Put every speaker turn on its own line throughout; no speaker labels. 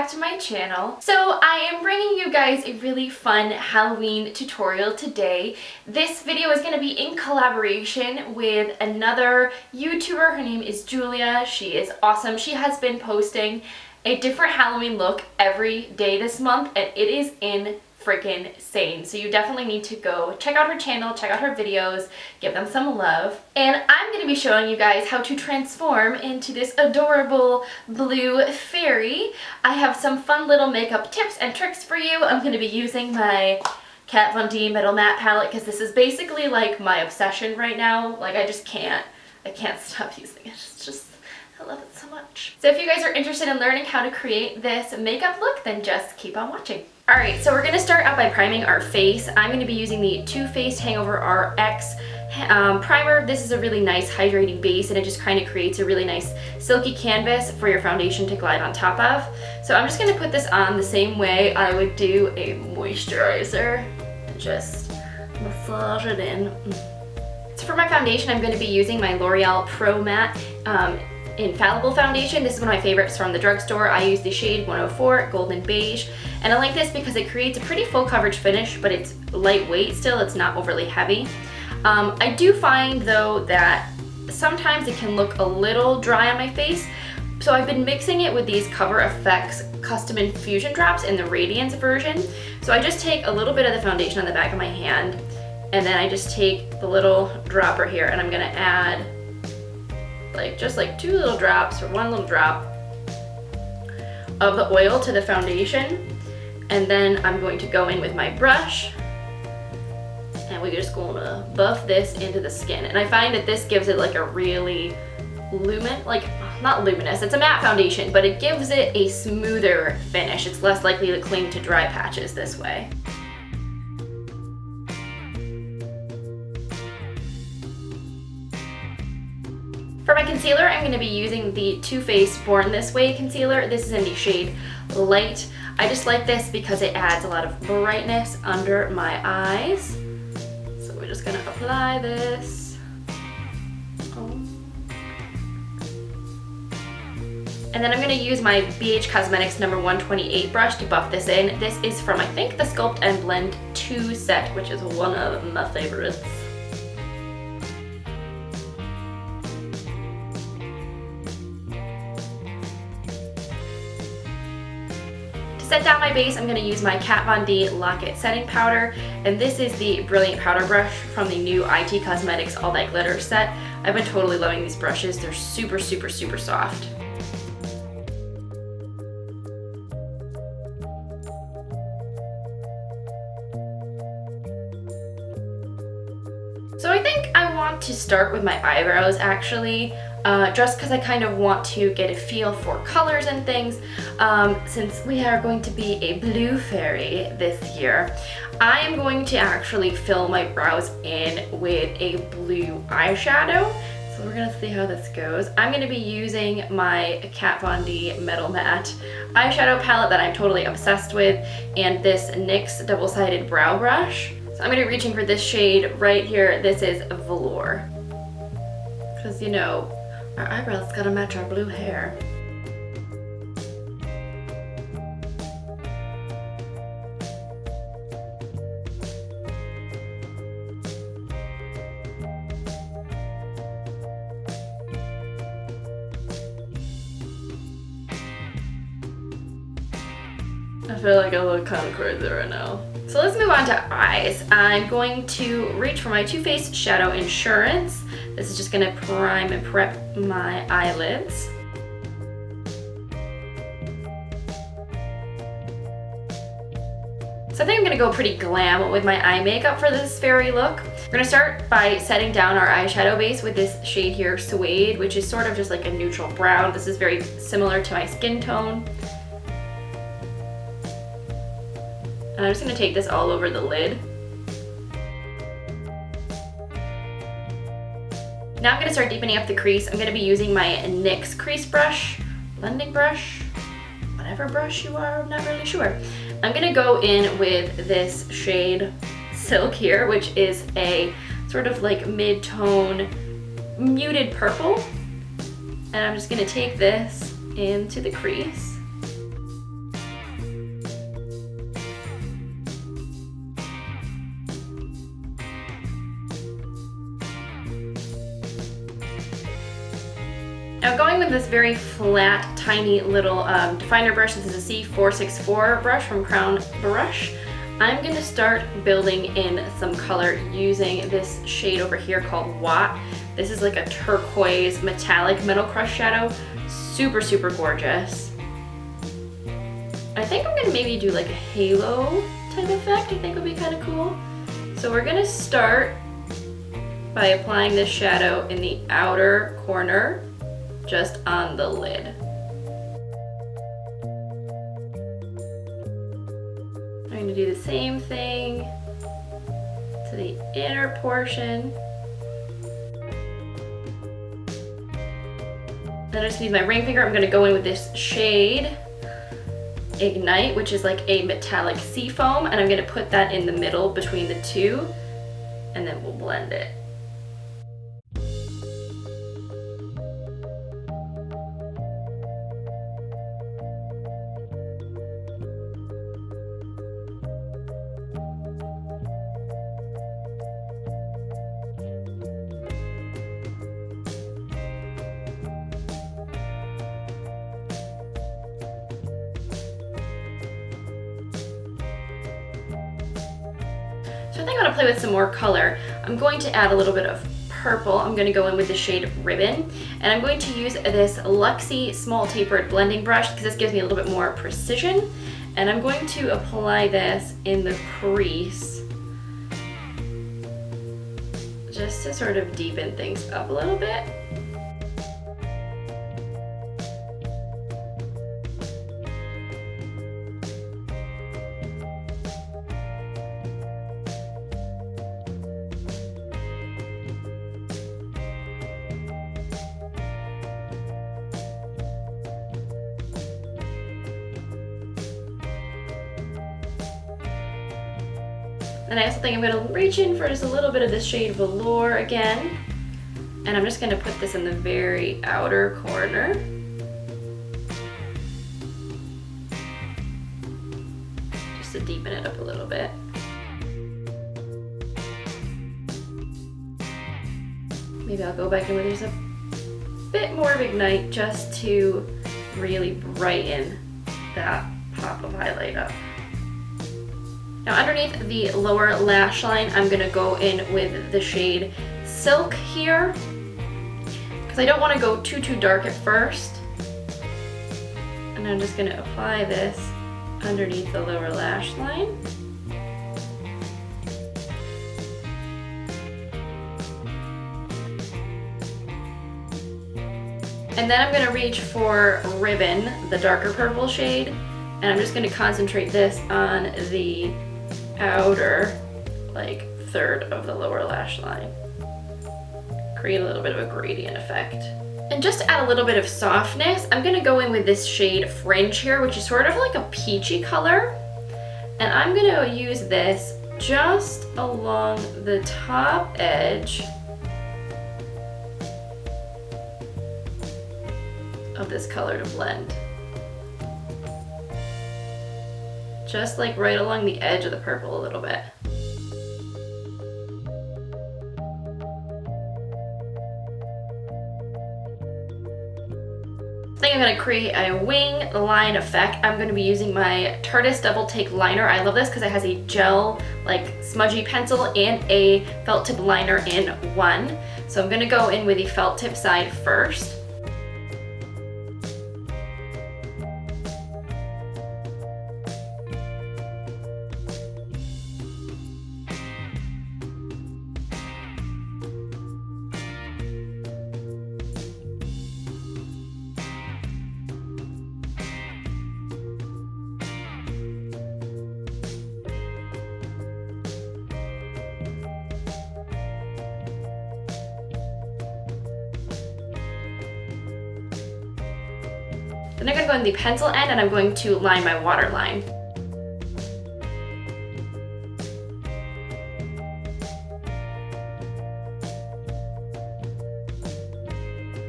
back to my channel. So I am bringing you guys a really fun Halloween tutorial today. This video is going to be in collaboration with another YouTuber. Her name is Julia. She is awesome. She has been posting a different Halloween look every day this month, and it is freaking insane. So you definitely need to go check out her channel, check out her videos, give them some love. And I'm going to be showing you guys how to transform into this adorable blue fairy. I have some fun little makeup tips and tricks for you. I'm going to be using my Kat Von D MetalMatte palette because this is basically like my obsession right now. Like I can't stop using it. It's just, I love it so much. So if you guys are interested in learning how to create this makeup look, then just keep on watching. Alright, so we're going to start out by priming our face. I'm going to be using the Too Faced Hangover RX primer. This is a really nice hydrating base, and it just kind of creates a really nice silky canvas for your foundation to glide on top of. So I'm just going to put this on the same way I would do a moisturizer and just massage it in. So for my foundation, I'm going to be using my L'Oreal Pro Matte Infallible foundation. This is one of my favorites from the drugstore. I use the shade 104 Golden Beige, and I like this because it creates a pretty full coverage finish, but it's lightweight still. It's not overly heavy. I do find though that sometimes it can look a little dry on my face, so I've been mixing it with these Cover FX Custom Infusion Drops in the Radiance version. So I just take a little bit of the foundation on the back of my hand, and then I just take the little dropper here, and I'm gonna add just like 2 little drops or 1 little drop of the oil to the foundation, and then I'm going to go in with my brush, and we're just going to buff this into the skin. And I find that this gives it like a really not luminous, it's a matte foundation, but it gives it a smoother finish. It's less likely to cling to dry patches this way. For my concealer, I'm going to be using the Too Faced Born This Way concealer. This is in the shade Light. I just like this because it adds a lot of brightness under my eyes. So we're just going to apply this. And then I'm going to use my BH Cosmetics number 128 brush to buff this in. This is from, I think, the Sculpt and Blend 2 set, which is one of my favorites. Set down my base, I'm going to use my Kat Von D Lock-It Setting Powder, and this is the Brilliant Powder Brush from the new IT Cosmetics All That Glitter set. I've been totally loving these brushes. They're super, super, super soft. So I think I want to start with my eyebrows actually, just because I kind of want to get a feel for colors and things. Since we are going to be a blue fairy this year, I am going to actually fill my brows in with a blue eyeshadow. So we're gonna see how this goes. I'm gonna be using my Kat Von D MetalMatte eyeshadow palette that I'm totally obsessed with, and this NYX double-sided brow brush. So I'm gonna be reaching for this shade right here. This is Velour. Because, you know, our eyebrows gotta match our blue hair. I feel like I look kind of crazy right now. So let's move on to eyes. I'm going to reach for my Too Faced Shadow Insurance. This is just going to prime and prep my eyelids. So I think I'm going to go pretty glam with my eye makeup for this fairy look. We're going to start by setting down our eyeshadow base with this shade here, Suede, which is sort of just like a neutral brown. This is very similar to my skin tone. And I'm just going to take this all over the lid. Now I'm going to start deepening up the crease. I'm going to be using my NYX crease brush, blending brush, whatever brush you are, I'm not really sure. I'm going to go in with this shade Silk here, which is a sort of like mid-tone muted purple. And I'm just going to take this into the crease. Now going with this very flat, tiny little definer brush, this is a C464 brush from Crown Brush, I'm gonna start building in some color using this shade over here called Watt. This is like a turquoise metallic metal crush shadow. Super, super gorgeous. I think I'm gonna maybe do like a halo type effect. I think would be kind of cool. So we're gonna start by applying this shadow in the outer corner, just on the lid. I'm gonna do the same thing to the inner portion. Then I just use my ring finger. I'm gonna go in with this shade Ignite, which is like a metallic sea foam, and I'm gonna put that in the middle between the two, and then we'll blend it. So I think I'm gonna play with some more color. I'm going to add a little bit of purple. I'm gonna go in with the shade Ribbon, and I'm going to use this Luxie small tapered blending brush because this gives me a little bit more precision. And I'm going to apply this in the crease just to sort of deepen things up a little bit. And I also think I'm gonna reach in for just a little bit of this shade Velour again. And I'm just gonna put this in the very outer corner. Just to deepen it up a little bit. Maybe I'll go back in with just a bit more of Ignite just to really brighten that pop of highlight up. Now underneath the lower lash line, I'm gonna go in with the shade Silk here, because I don't wanna go too dark at first. And I'm just gonna apply this underneath the lower lash line. And then I'm gonna reach for Ribbon, the darker purple shade, and I'm just gonna concentrate this on the outer like third of the lower lash line. Create a little bit of a gradient effect. And just to add a little bit of softness, I'm gonna go in with this shade Fringe here, which is sort of like a peachy color. And I'm gonna use this just along the top edge of this color to blend. Just like right along the edge of the purple a little bit. I think I'm gonna create a wing line effect. I'm gonna be using my Tarteist DoubleTake liner. I love this because it has a gel, like smudgy pencil and a felt tip liner in one. So I'm gonna go in with the felt tip side first. Then I'm going to go in the pencil end and I'm going to line my waterline.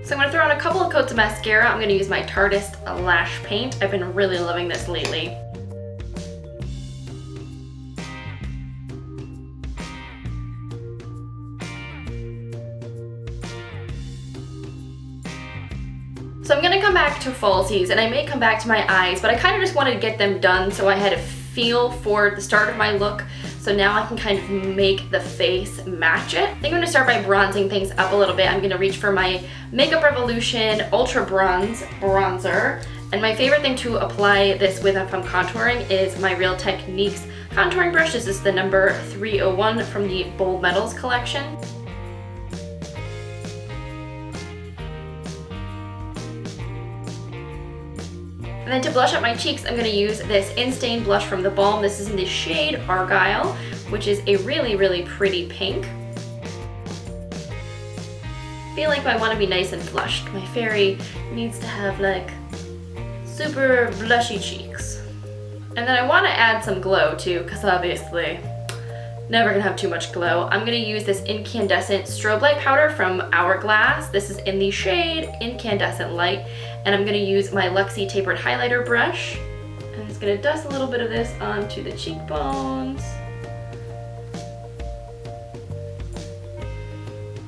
So I'm going to throw on a couple of coats of mascara. I'm going to use my Tarteist Lashpaint. I've been really loving this lately. come back to falsies and I may come back to my eyes, but I kind of just wanted to get them done so I had a feel for the start of my look. So now I can kind of make the face match it. I think I'm gonna start by bronzing things up a little bit. I'm gonna reach for my Makeup Revolution Ultra Bronze Bronzer. And my favorite thing to apply this with if I'm contouring is my Real Techniques contouring brush. This is the number 301 from the Bold Metals collection. And then to blush up my cheeks, I'm going to use this Instain Blush from theBalm. This is in the shade Argyle, which is a really, really pretty pink. I feel like I want to be nice and flushed. My fairy needs to have like super blushy cheeks. And then I want to add some glow too, because obviously never gonna have too much glow. I'm gonna use this Incandescent Strobe Light Powder from Hourglass. This is in the shade Incandescent Light. And I'm gonna use my Luxie Tapered Highlighter brush. I'm just gonna dust a little bit of this onto the cheekbones.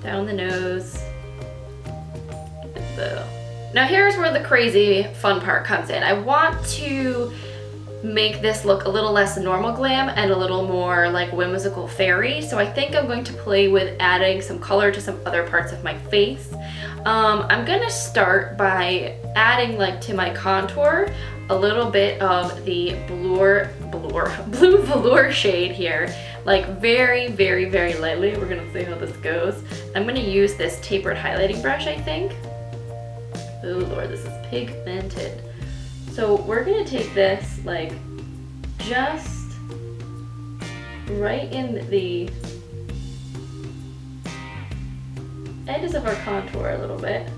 Down the nose. Now here's where the crazy fun part comes in. I want to make this look a little less normal glam and a little more like whimsical fairy. So I think I'm going to play with adding some color to some other parts of my face. I'm gonna start by adding like to my contour a little bit of the Blue Velour shade here. Like very, very, very lightly. We're gonna see how this goes. I'm gonna use this tapered highlighting brush, I think. Oh Lord, this is pigmented. So we're gonna take this like just right in the edges of our contour a little bit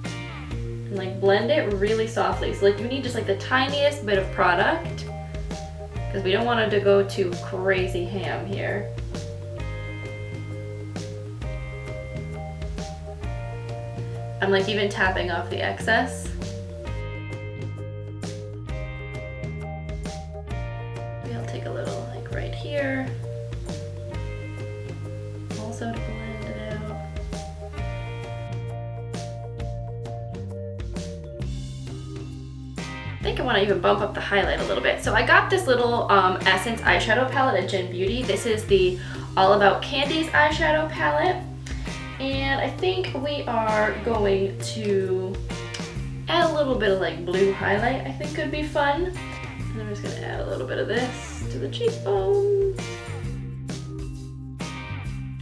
and like blend it really softly. So like you need just like the tiniest bit of product because we don't want it to go too crazy ham here. I'm like even tapping off the excess. Maybe I'll take a little like right here. Also to blend it out. I think I want to even bump up the highlight a little bit. So I got this little Essence eyeshadow palette at Gen Beauty. This is the All About Candies eyeshadow palette. And I think we are going to add a little bit of like blue highlight. I think could be fun. And I'm just gonna add a little bit of this to the cheekbone.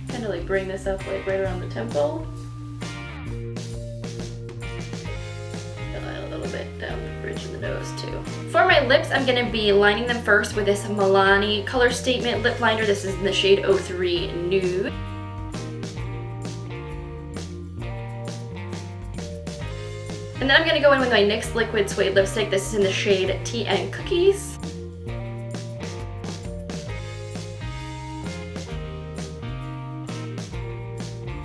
Kind of like bring this up like right around the temple. Add a little bit down the bridge of the nose too. For my lips, I'm gonna be lining them first with this Milani Color Statement lip liner. This is in the shade 03 Nude. And then I'm gonna go in with my NYX Liquid Suede lipstick. This is in the shade Tea and Cookies.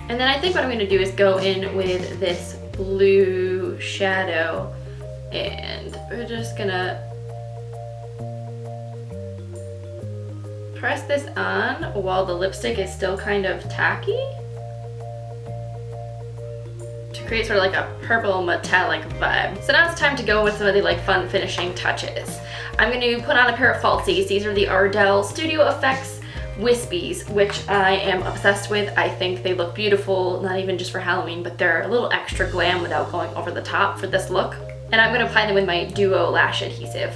And then I think what I'm gonna do is go in with this blue shadow and we're just gonna press this on while the lipstick is still kind of tacky. Create sort of like a purple metallic vibe. So now it's time to go with some of the like fun finishing touches. I'm going to put on a pair of falsies. These are the Ardell Studio Effects Wispies, which I am obsessed with. I think they look beautiful, not even just for Halloween, but they're a little extra glam without going over the top for this look. And I'm going to apply them with my Duo Lash Adhesive.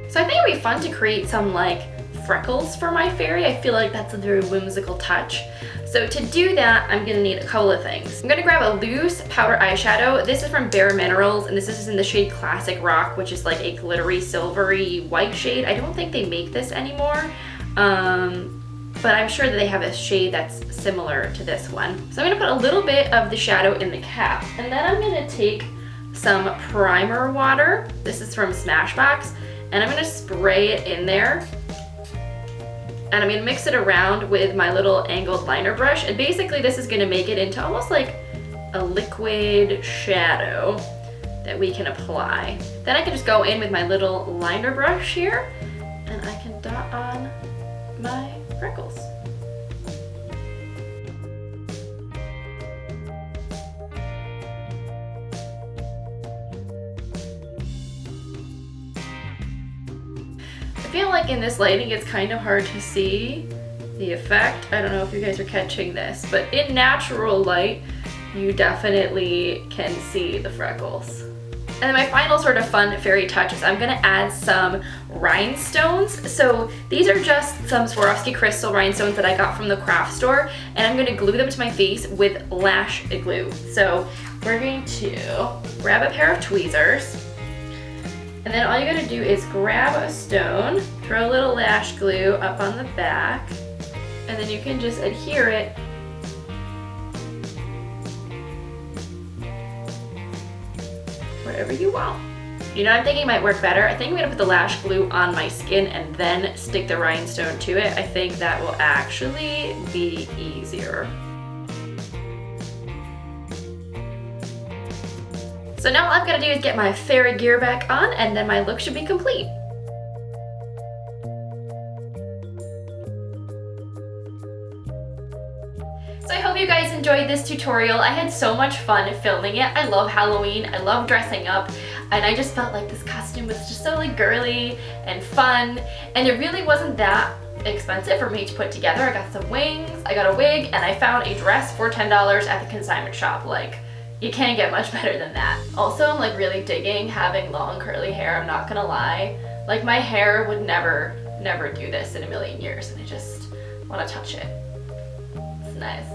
So I think it'd be fun to create some like freckles for my fairy. I feel like that's a very whimsical touch. So to do that, I'm gonna need a couple of things. I'm gonna grab a loose powder eyeshadow. This is from Bare Minerals, and this is in the shade Classic Rock, which is like a glittery, silvery white shade. I don't think they make this anymore, but I'm sure that they have a shade that's similar to this one. So I'm gonna put a little bit of the shadow in the cap, and then I'm gonna take some primer water. This is from Smashbox. And I'm gonna spray it in there. And I'm gonna mix it around with my little angled liner brush. And basically this is gonna make it into almost like a liquid shadow that we can apply. Then I can just go in with my little liner brush here and I can dot on feel like in this lighting it's kind of hard to see the effect. I don't know if you guys are catching this, but in natural light, you definitely can see the freckles. And then my final sort of fun fairy touch is I'm gonna add some rhinestones. So these are just some Swarovski crystal rhinestones that I got from the craft store, and I'm gonna glue them to my face with lash glue. So we're going to grab a pair of tweezers, and then all you gotta do is grab a stone, throw a little lash glue up on the back, and then you can just adhere it wherever you want. You know, I'm thinking it might work better. I think I'm gonna put the lash glue on my skin and then stick the rhinestone to it. I think that will actually be easier. So now all I've got to do is get my fairy gear back on, and then my look should be complete. So I hope you guys enjoyed this tutorial. I had so much fun filming it. I love Halloween, I love dressing up, and I just felt like this costume was just so like girly and fun, and it really wasn't that expensive for me to put together. I got some wings, I got a wig, and I found a dress for $10 at the consignment shop. Like, you can't get much better than that. Also, I'm like really digging having long curly hair, I'm not gonna lie. Like, my hair would never do this in a million years, and I just wanna touch it. It's nice.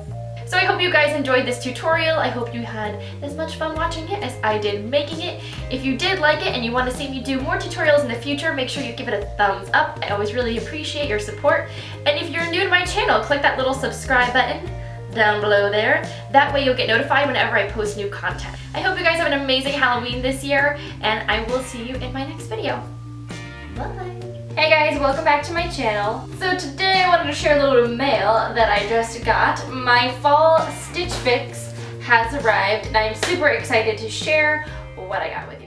So I hope you guys enjoyed this tutorial. I hope you had as much fun watching it as I did making it. If you did like it and you want to see me do more tutorials in the future, make sure you give it a thumbs up. I always really appreciate your support. And if you're new to my channel, click that little subscribe button down below there. That way you'll get notified whenever I post new content. I hope you guys have an amazing Halloween this year, and I will see you in my next video. Bye! Hey guys, welcome back to my channel. So today I wanted to share a little mail that I just got. My fall Stitch Fix has arrived, and I'm super excited to share what I got with you.